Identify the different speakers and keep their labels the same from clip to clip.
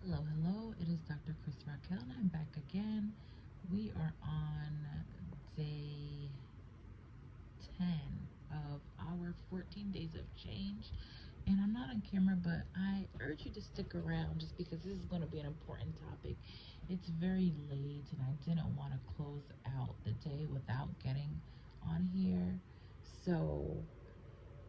Speaker 1: Hello, hello. It is Dr. Askkrystalracquel, and I'm back again. We are on day 10 of our 14 days of change. And I'm not on camera, but I urge you to stick around just because this is going to be an important topic. It's very late, and I didn't want to close out the day without getting on here. So,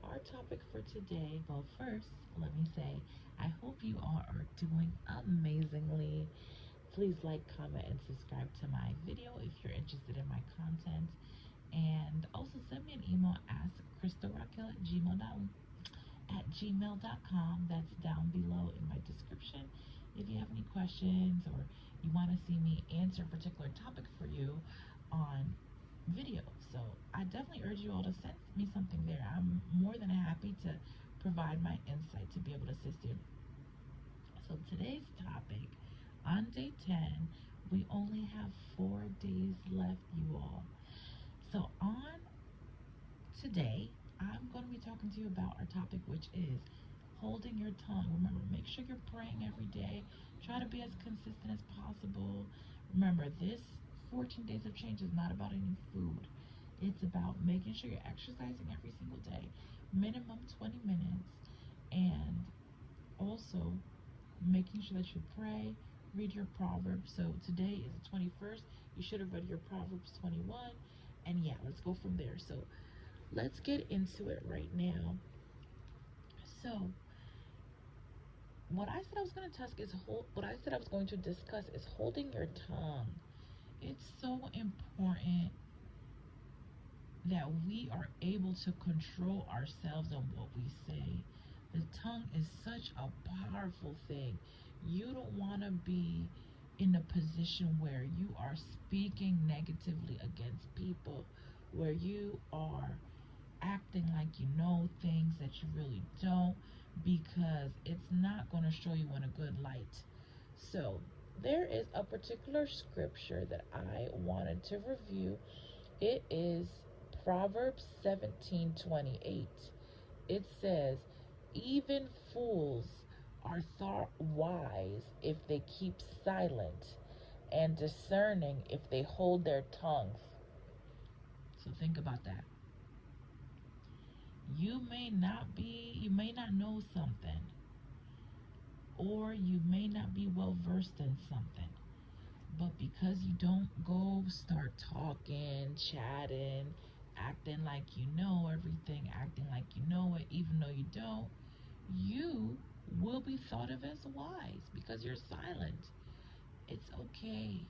Speaker 1: our topic for today, well, first, let me say, I hope you all are doing amazingly. Please like, comment, and subscribe to my video if you're interested in my content. And also send me an email, Askkrystalracquel at gmail.com. That's down below in my description. If you have any questions or you want to see me answer a particular topic for you on video. So I definitely urge you all to send me something there. I'm more than happy to provide my insight to be able to assist you. So today's topic, on day 10, we only have 4 days left, you all. So on today, I'm going to be talking to you about our topic, which is holding your tongue. Remember, make sure you're praying every day. Try to be as consistent as possible. Remember, this 14 days of change is not about any food. It's about making sure you're exercising every single day, minimum 20 minutes, and also making sure that you pray, read your Proverbs. So today is the 21st. You should have read your Proverbs 21. And yeah, let's go from there. So let's get into it right now. So what I said I was going to discuss is holding your tongue. It's so important that we are able to control ourselves on what we say. The tongue is such a powerful thing. You don't want to be in a position where you are speaking negatively against people, where you are acting like you know things that you really don't, because it's not going to show you in a good light. So there is a particular scripture that I wanted to review. It is Proverbs 17:28. It says, even fools are thought wise if they keep silent, and discerning if they hold their tongues. So think about that. You may not know something, or you may not be well versed in something, but because you don't go start talking, chatting, acting like you know everything, acting like you know it even though you don't, you will be thought of as wise because you're silent. It's okay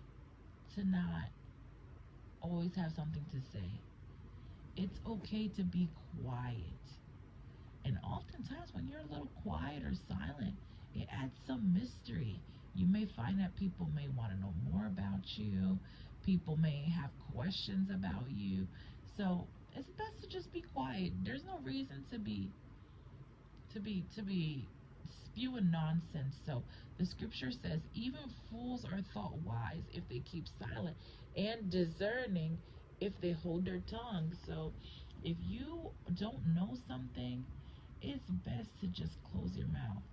Speaker 1: to not always have something to say. It's okay to be quiet. And oftentimes when you're a little quiet or silent, it adds some mystery. You may find that people may want to know more about you. People may have questions about you. So it's best to just be quiet. There's no reason to be spewing nonsense. So the scripture says, even fools are thought wise if they keep silent, and discerning if they hold their tongue. So if you don't know something, it's best to just close your mouth.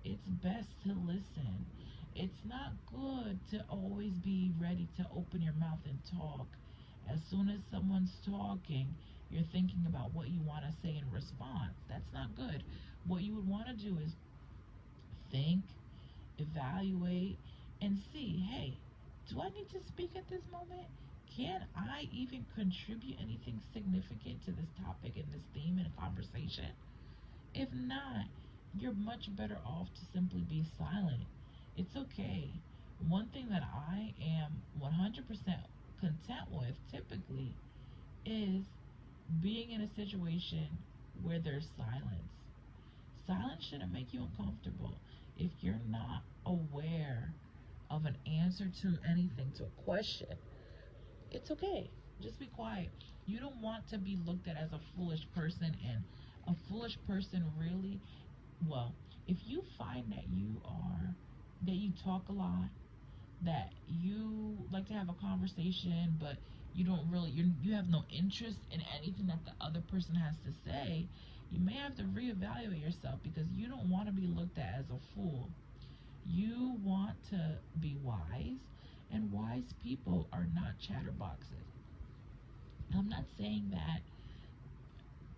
Speaker 1: It's best to listen. It's not good to always be ready to open your mouth and talk. As soon as someone's talking, you're thinking about what you want to say in response. That's not good. What you would want to do is think, evaluate, and see, hey, do I need to speak at this moment? Can I even contribute anything significant to this topic and this theme in a conversation? If not, you're much better off to simply be silent. It's okay. One thing that I am 100% content with typically is being in a situation where there's silence. Silence shouldn't make you uncomfortable. If you're not aware of an answer to anything, to a question, it's okay. Just be quiet. You don't want to be looked at as a foolish person, and a foolish person really, well, if you find that you talk a lot, that you like to have a conversation, but you don't really, you have no interest in anything that the other person has to say, you may have to reevaluate yourself, because you don't want to be looked at as a fool. You want to be wise, and wise people are not chatterboxes. I'm not saying that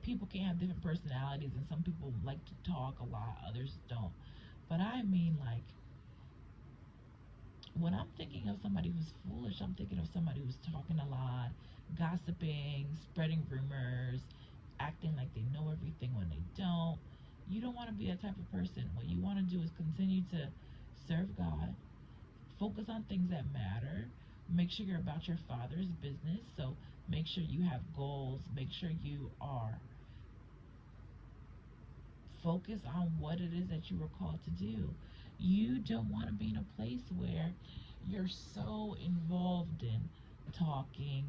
Speaker 1: people can have different personalities and some people like to talk a lot, others don't. But I mean, like, when I'm thinking of somebody who's foolish, I'm thinking of somebody who's talking a lot, gossiping, spreading rumors, acting like they know everything when they don't. You don't want to be that type of person. What you want to do is continue to serve God, focus on things that matter, make sure you're about your Father's business. So make sure you have goals, make sure you are focused on what it is that you were called to do. You don't want to be in a place where you're so involved in talking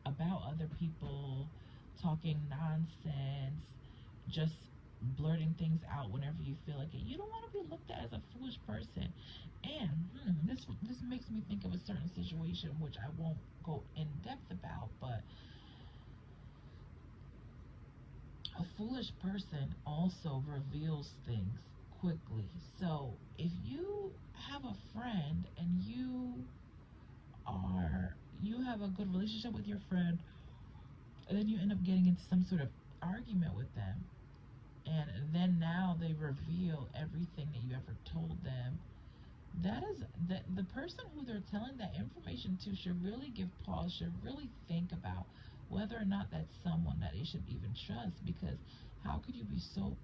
Speaker 1: about other people, talking nonsense, just blurting things out whenever you feel like it. You don't want to be looked at as a foolish person. And this makes me think of a certain situation which I won't go in depth about, but a foolish person also reveals things quickly. So if you have a friend and you have a good relationship with your friend, and then you end up getting into some sort of argument with them, and then now they reveal everything that you ever told them, that is that the person who they're telling that information to should really give pause, should really think about whether or not that's someone that they should even trust. Because how could you be so,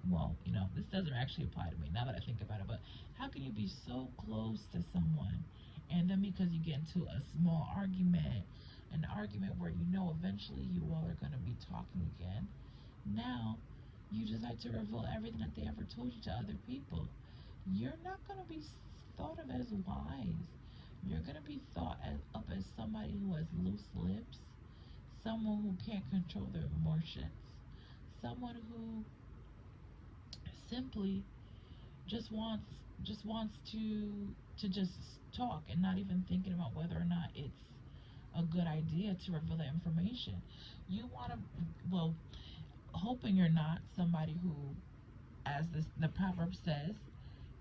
Speaker 1: well, this doesn't actually apply to me now that I think about it, but how can you be so close to someone, and then because you get into a small argument, an argument where eventually you all are going to be talking again, now you decide to reveal everything that they ever told you to other people? You're not going to be thought of as wise. You're going to be thought up as somebody who has loose lips, someone who can't control their emotions, someone who simply just wants to just talk and not even thinking about whether or not it's a good idea to reveal that information. You want to, well, hoping you're not somebody who, as the proverb says,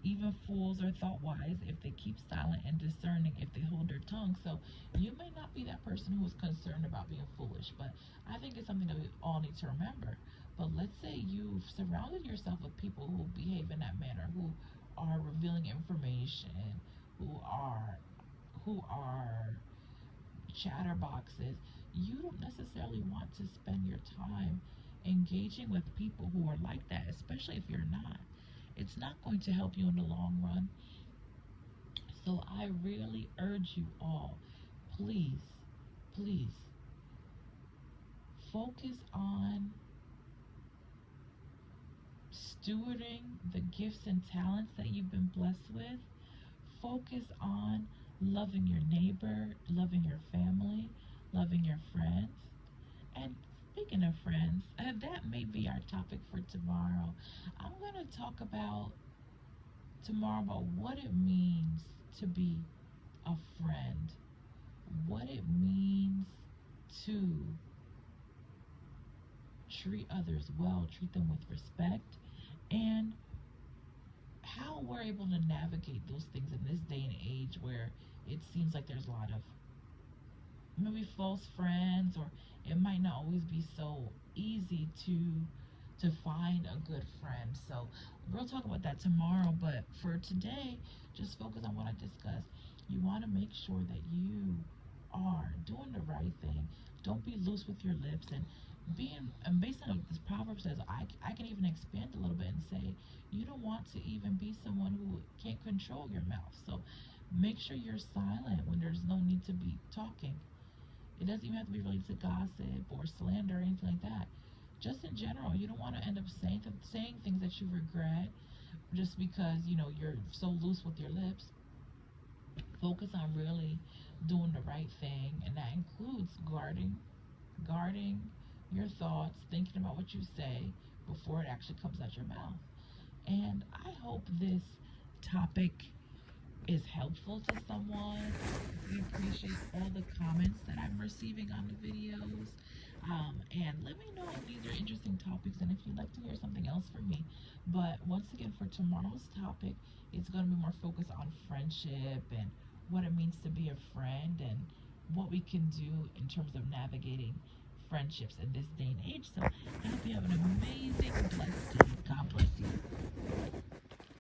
Speaker 1: even fools are thought wise if they keep silent, and discerning if they hold their tongue. So you may not be that person who is concerned about being foolish, but I think it's something that we all need to remember. But let's say you've surrounded yourself with people who behave in that manner, who are revealing information, who are chatterboxes. You don't necessarily want to spend your time engaging with people who are like that, especially if you're not. It's not going to help you in the long run. So I really urge you all, please, please focus on stewarding the gifts and talents that you've been blessed with. Focus on loving your neighbor, loving your family, loving your friends. And speaking of friends, that may be our topic for tomorrow. I'm going to talk about tomorrow about what it means to be a friend, what it means to treat others well, treat them with respect, and how we're able to navigate those things in this day and age where it seems like there's a lot of maybe false friends, or it might not always be so easy to find a good friend. So we'll talk about that tomorrow, but for today, just focus on what I discussed. You want to make sure that you are doing the right thing. Don't be loose with your lips, and based on what this proverb says, I can even expand a little bit and say you don't want to even be someone who can't control your mouth. So make sure you're silent when there's no need to be talking. It doesn't even have to be related to gossip or slander or anything like that. Just in general, you don't want to end up saying things that you regret just because you're so loose with your lips. Focus on really doing the right thing, and that includes guarding your thoughts, thinking about what you say before it actually comes out your mouth. And I hope this topic is helpful to someone. We appreciate all the comments that I'm receiving on the videos. And let me know if these are interesting topics and if you'd like to hear something else from me. But once again, for tomorrow's topic, it's going to be more focused on friendship and what it means to be a friend and what we can do in terms of navigating friendships in this day and age. So I hope you have an amazing, blessed day.